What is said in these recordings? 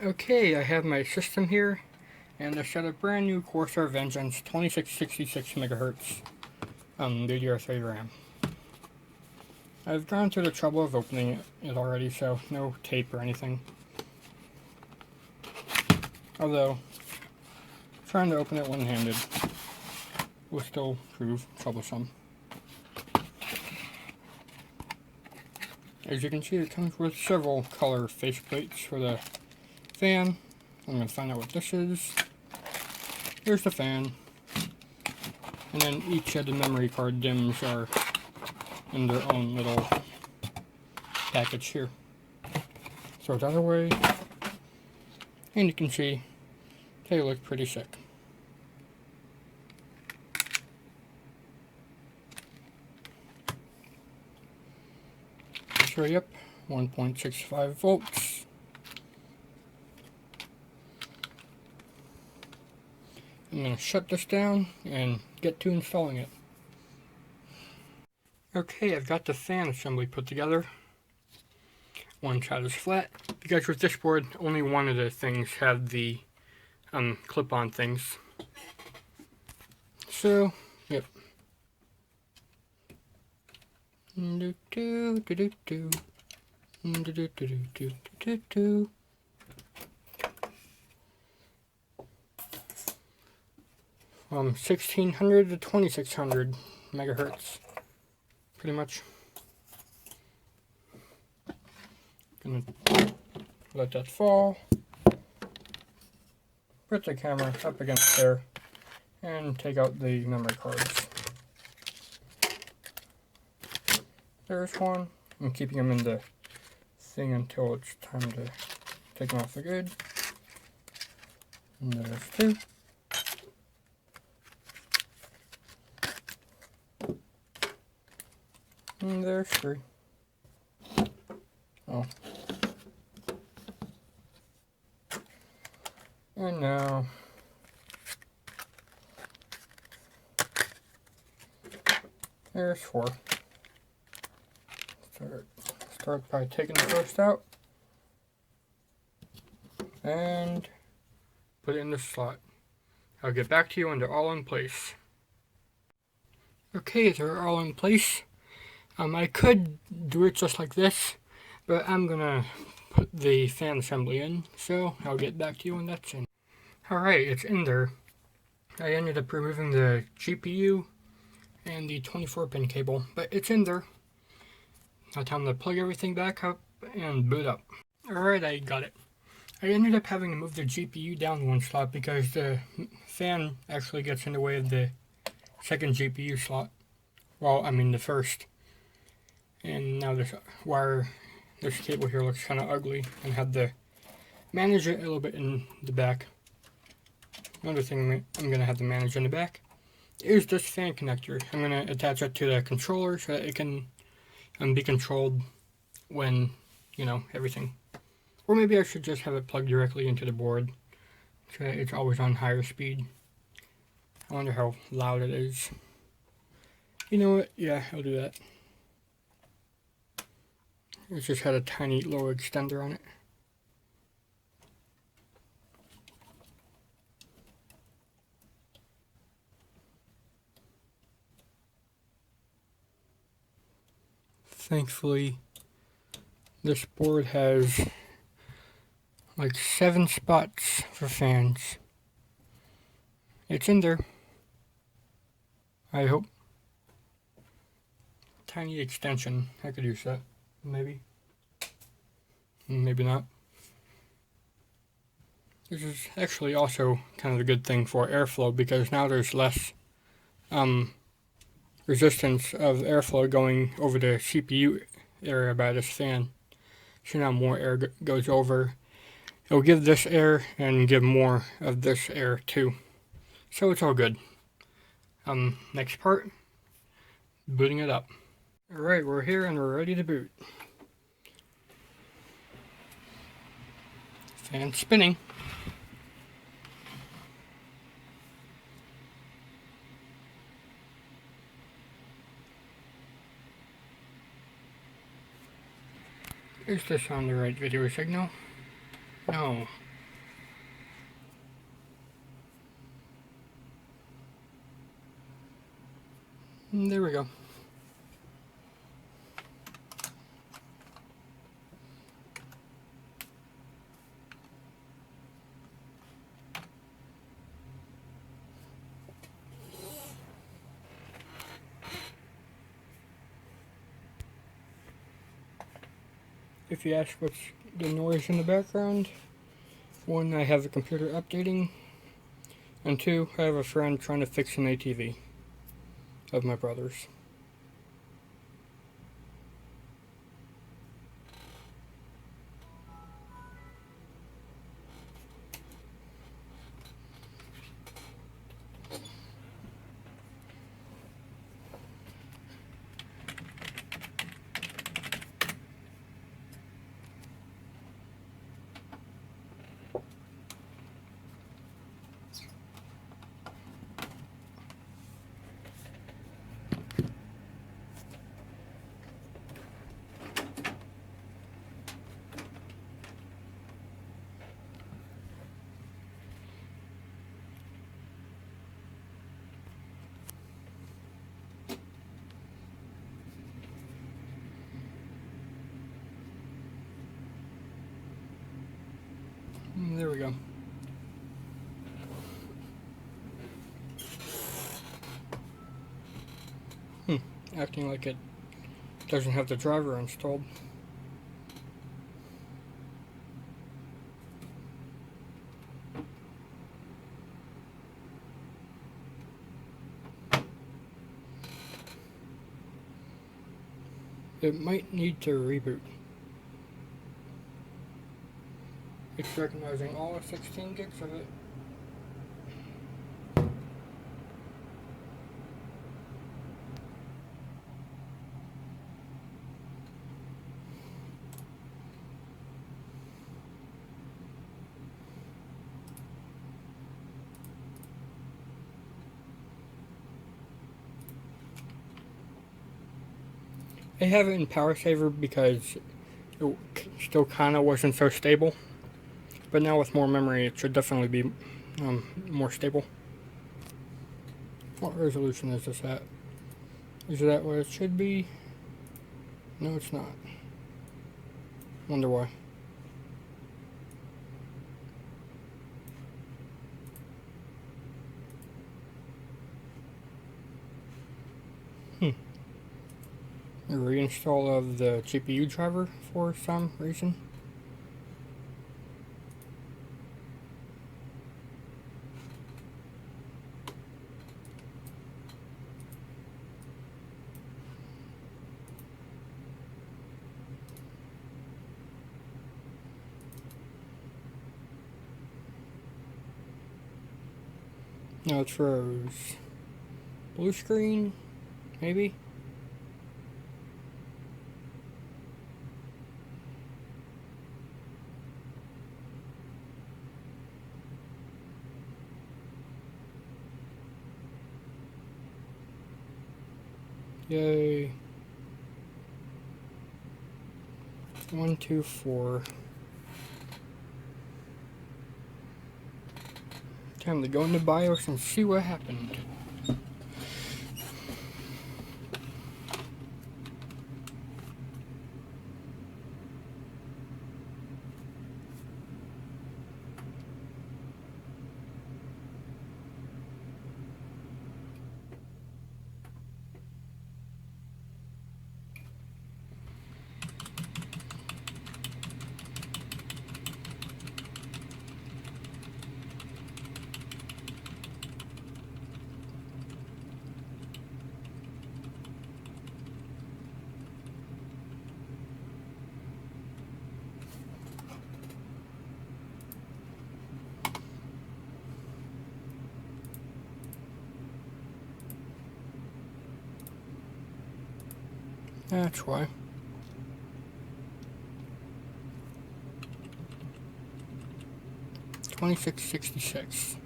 Okay, I have my system here, and I set a brand new Corsair Vengeance 2666 megahertz DDR3 RAM. I've gone through the trouble of opening it already, so no tape or anything. Although, trying to open it one-handed will still prove troublesome. As you can see, it comes with several color faceplates for the fan. I'm going to find out what this is. Here's the fan. And then each of the memory card DIMMs are in their own little package here. So it's out of the way. And you can see they look pretty sick. So yep, 1.65 volts. I'm going to shut this down and get to installing it. Okay, I've got the fan assembly put together. One side is flat, because with this board, only one of the things have the clip-on things. So, yep. Do do do do do do do do do do do. From 1600 to 2600 megahertz, pretty much. Gonna let that fall. Put the camera up against there and take out the memory cards. There's one. I'm keeping them in the thing until it's time to take them off for good. And there's two. And there's three. Oh. And now there's four. Start by taking the first out and put it in the slot. I'll get back to you when they're all in place. Okay, they're all in place. I could do it just like this, but I'm gonna put the fan assembly in, so I'll get back to you when that's in. Alright, it's in there. I ended up removing the GPU and the 24-pin cable, but it's in there. Now time to plug everything back up and boot up. Alright, I got it. I ended up having to move the GPU down one slot because the fan actually gets in the way of the second GPU slot. Well, I mean the first. And now this wire, this cable here looks kind of ugly, and had to manage it a little bit in the back. Another thing I'm going to have to manage in the back is this fan connector. I'm going to attach it to the controller so that it can be controlled when, you know, everything. Or maybe I should just have it plugged directly into the board so that it's always on higher speed. I wonder how loud it is. You know what? Yeah, I'll do that. It just had a tiny little extender on it. Thankfully, this board has like 7 spots for fans. It's in there, I hope. Tiny extension, I could use that, maybe. Maybe not. This is actually also kind of a good thing for airflow because now there's less resistance of airflow going over the CPU area by this fan. So now more air goes over. It'll give this air and give more of this air too. So it's all good. Next part, booting it up. Alright, we're here and we're ready to boot. Fan spinning. Is this on the right video signal? No. There we go. If you ask what's the noise in the background, 1, I have the computer updating, and 2, I have a friend trying to fix an ATV of my brother's. There we go. Acting like it doesn't have the driver installed. It might need to reboot. It's recognizing all 16 gigs of it. I have it in power saver because it still kind of wasn't so stable. But now with more memory, it should definitely be more stable. What resolution is this at? Is that what it should be? No, it's not. Wonder why. A reinstall of the GPU driver for some reason. No, it froze. Blue screen, maybe? Yay. 1, 2, 4. Time to go into BIOS and see what happened. That's why. $26.66.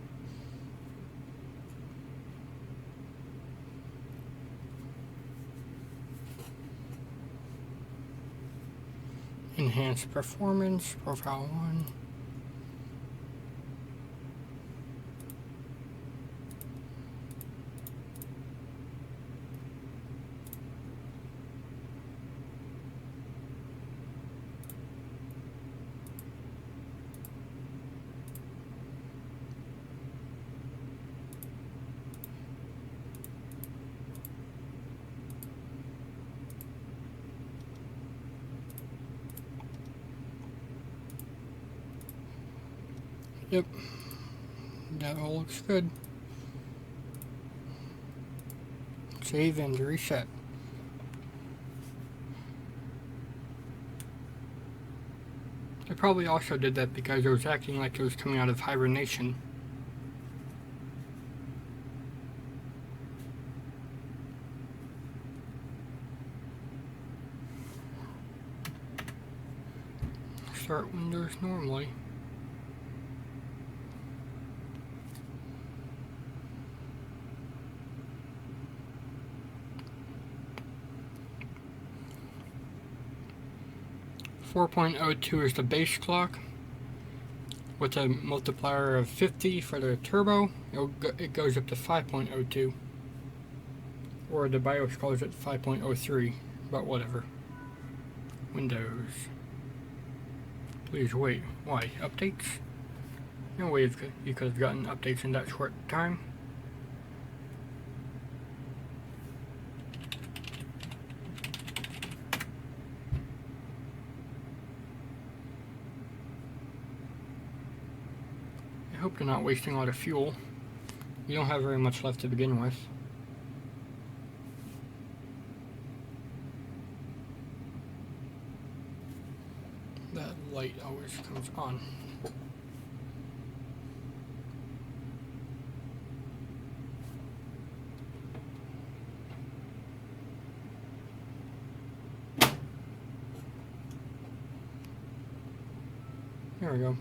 Enhanced performance, profile 1. Yep, that all looks good. Save and reset. I probably also did that because it was acting like it was coming out of hibernation. Start Windows normally. .02 is the base clock with a multiplier of 50 for the turbo. It goes up to 5.02, or the BIOS calls it 5.03, but whatever. Windows. Please wait. Why? Updates? No way you could have gotten updates in that short time. I hope you're not wasting a lot of fuel. You don't have very much left to begin with. That light always comes on. There we go.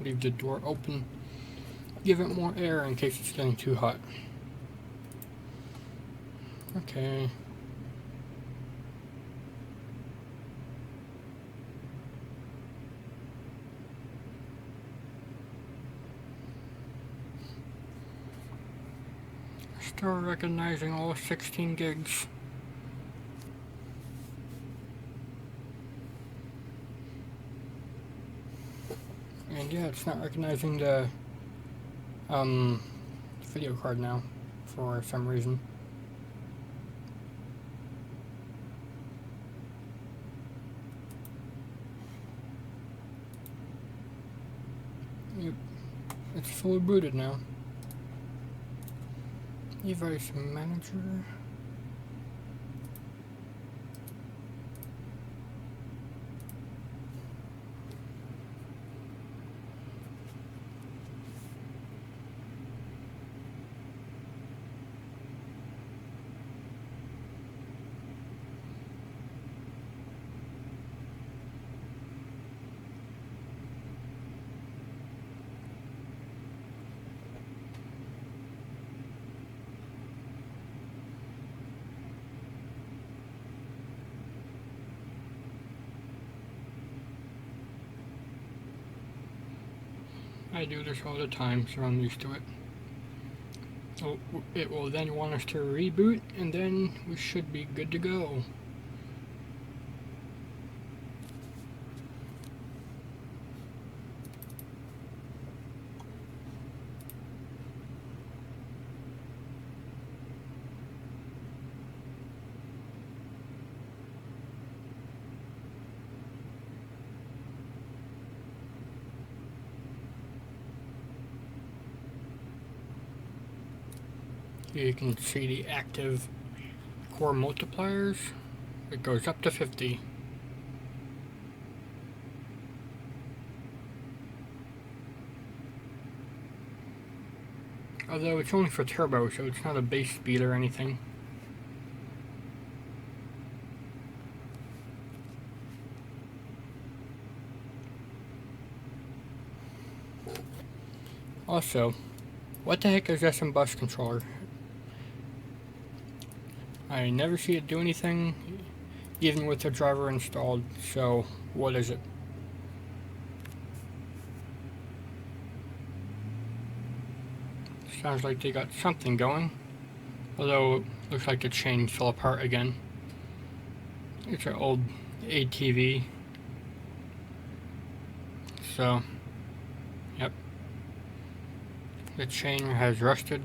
Leave the door open. Give it more air in case it's getting too hot. Okay. Start recognizing all 16 gigs. And yeah, it's not recognizing the video card now for some reason. Yep, it's fully booted now. Device manager. I do this all the time, so I'm used to it. So it will then want us to reboot, and then we should be good to go. Here you can see the active core multipliers. It goes up to 50. Although it's only for turbo, so it's not a base speed or anything. Also, what the heck is SM bus controller? I never see it do anything, even with the driver installed, so what is it? Sounds like they got something going, although it looks like the chain fell apart again. It's an old ATV, so, yep, the chain has rusted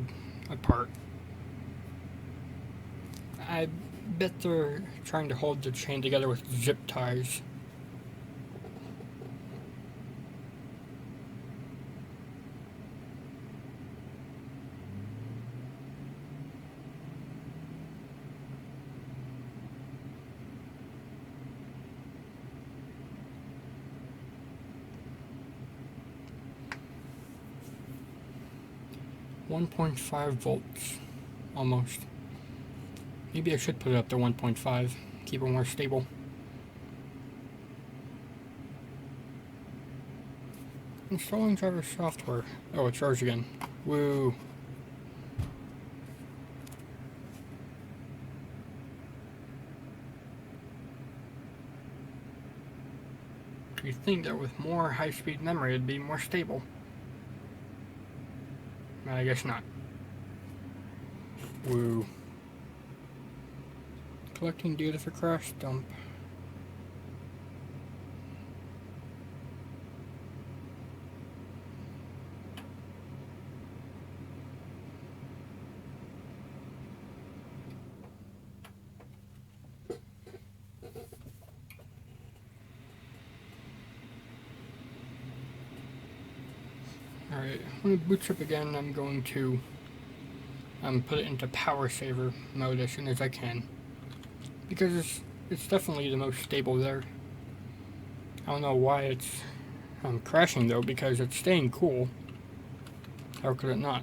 apart. I bet they're trying to hold the chain together with zip ties. .5 volts, almost. Maybe I should put it up to 1.5, keep it more stable. Installing driver software. Oh, it's ours again. Woo. You'd think that with more high-speed memory it'd be more stable. I guess not. Woo. Collecting data for crash dump. Alright, when it boots up again, I'm going to put it into power saver mode as soon as I can. Because it's definitely the most stable there. I don't know why it's crashing though, because it's staying cool. How could it not?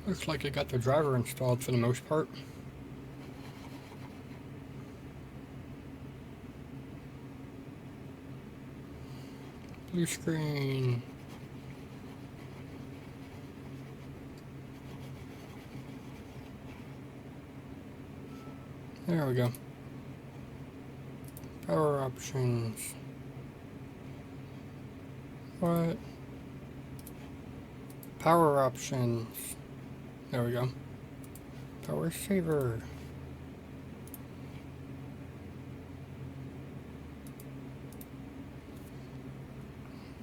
Looks like I got the driver installed for the most part. Blue screen. There we go. Power options. What? Power options. There we go. Power saver.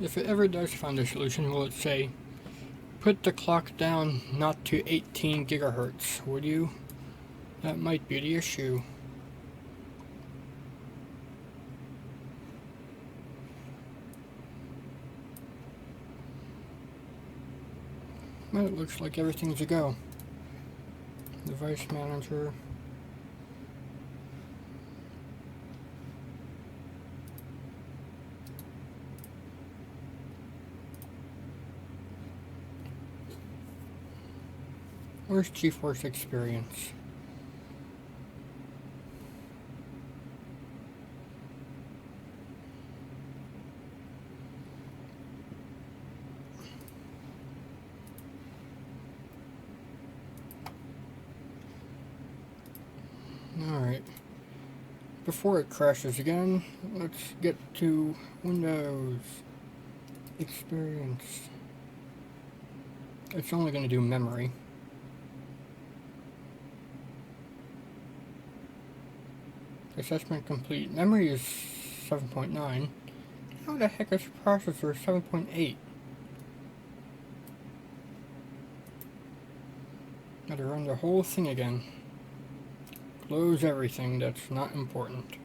If it ever does find a solution, will it say, put the clock down not to 18 gigahertz, would you? That might be the issue. Well, it looks like everything's a go. Device manager. Where's GeForce Experience? Alright. Before it crashes again, let's get to Windows Experience. It's only going to do memory. Assessment complete. Memory is 7.9. How the heck is processor 7.8? Gotta run the whole thing again. Close everything that's not important.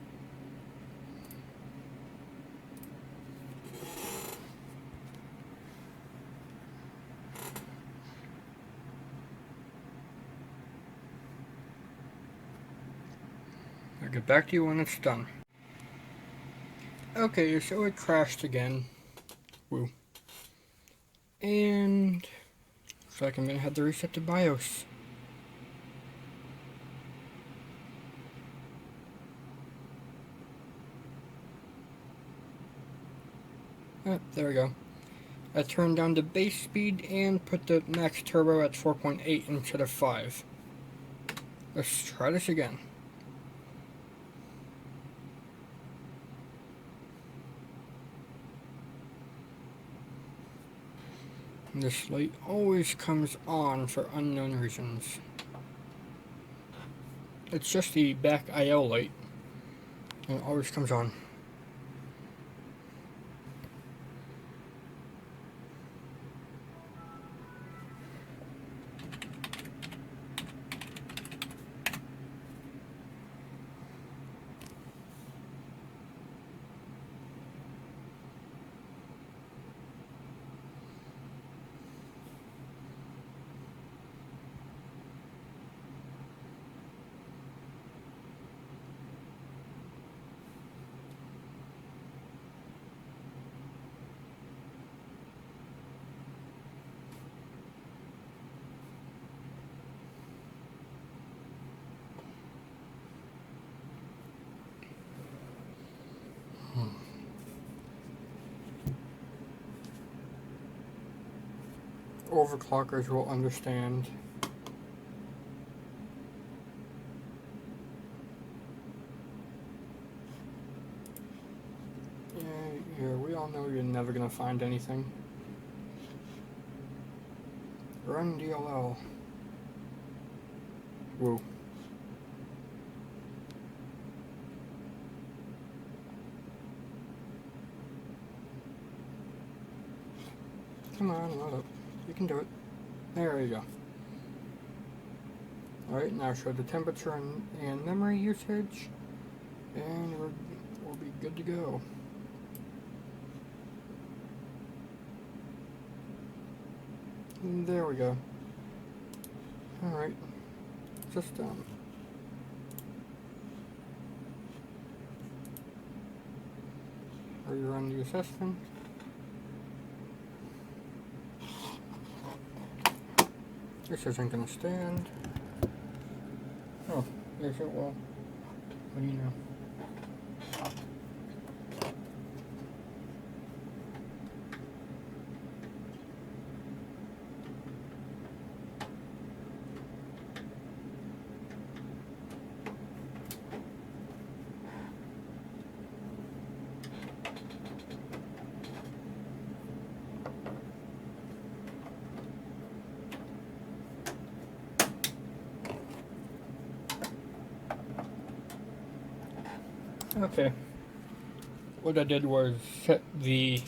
I'll get back to you when it's done. Okay, so it crashed again. Woo. And looks like I'm gonna have to reset the BIOS. Oh, there we go. I turned down the base speed and put the max turbo at 4.8 instead of 5. Let's try this again. This light always comes on for unknown reasons. It's just the back IL light, and it always comes on. Overclockers will understand. Yeah, we all know you're never gonna find anything. Run DLL. Woo. Come on, load up. You can do it. There you go. Alright, now show the temperature and memory usage, and we'll be good to go. And there we go. Alright, just rerun the assessment. This isn't gonna stand. Oh, yes it will. What do you know? Okay. What I did was set the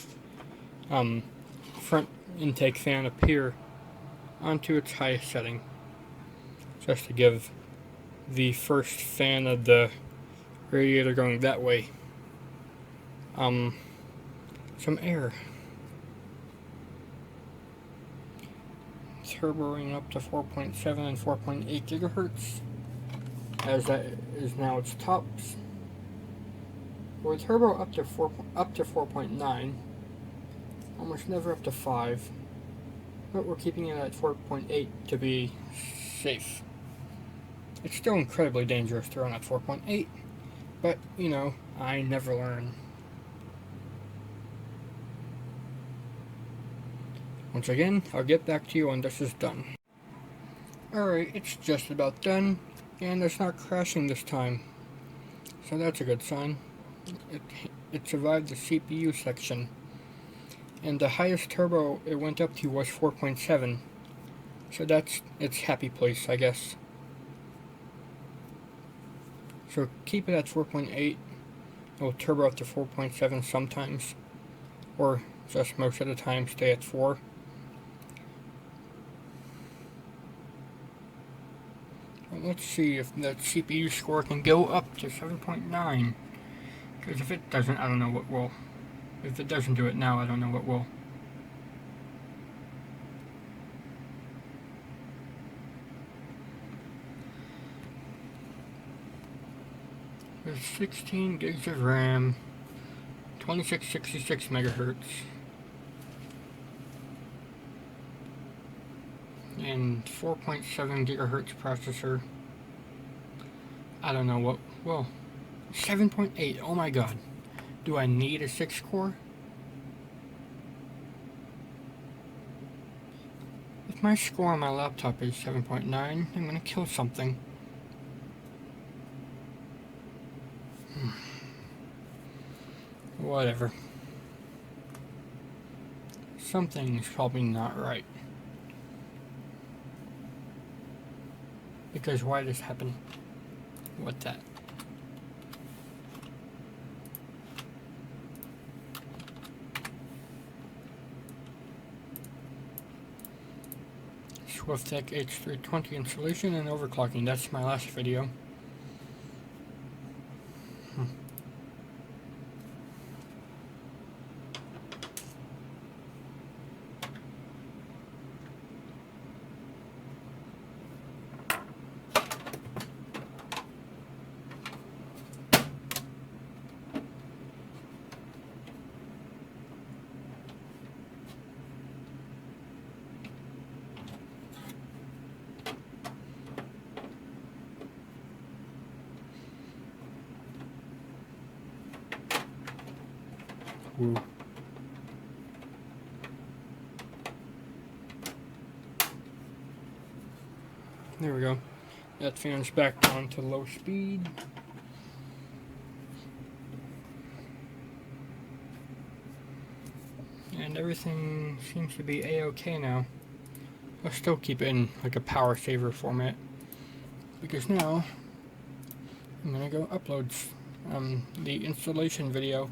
front intake fan up here onto its highest setting, just to give the first fan of the radiator going that way some air. Turboing up to 4.7 and 4.8 gigahertz, as that is now its tops. With turbo up to 4.9, almost never up to 5, but we're keeping it at 4.8 to be safe. It's still incredibly dangerous to run at 4.8, but you know, I never learn. Once again, I'll get back to you when this is done. Alright, it's just about done, and it's not crashing this time, so that's a good sign. It survived the CPU section, and the highest turbo it went up to was 4.7, so that's its happy place, I guess. So keep it at 4.8, it'll turbo up to 4.7 sometimes, or just most of the time stay at 4. Well, let's see if that CPU score can go up to 7.9. Because if it doesn't, I don't know what will. If it doesn't do it now, I don't know what will. There's 16 gigs of RAM, 2666 megahertz, and 4.7 gigahertz processor. I don't know what, well, 7.8, oh my god. Do I need a 6 core? If my score on my laptop is 7.9, I'm gonna kill something. Whatever. Something's probably not right. Because why this happen? What that? SwiftTech H320 installation and overclocking. That's my last video. Woo. There we go. That fan's back down to low speed. And everything seems to be a-okay now. I'll still keep it in like a power saver format. Because now I'm gonna go upload the installation video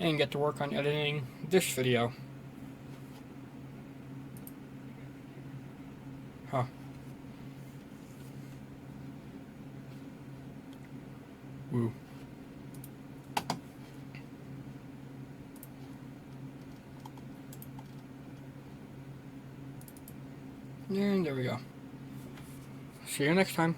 and get to work on editing this video. Huh. Woo. And there we go. See you next time.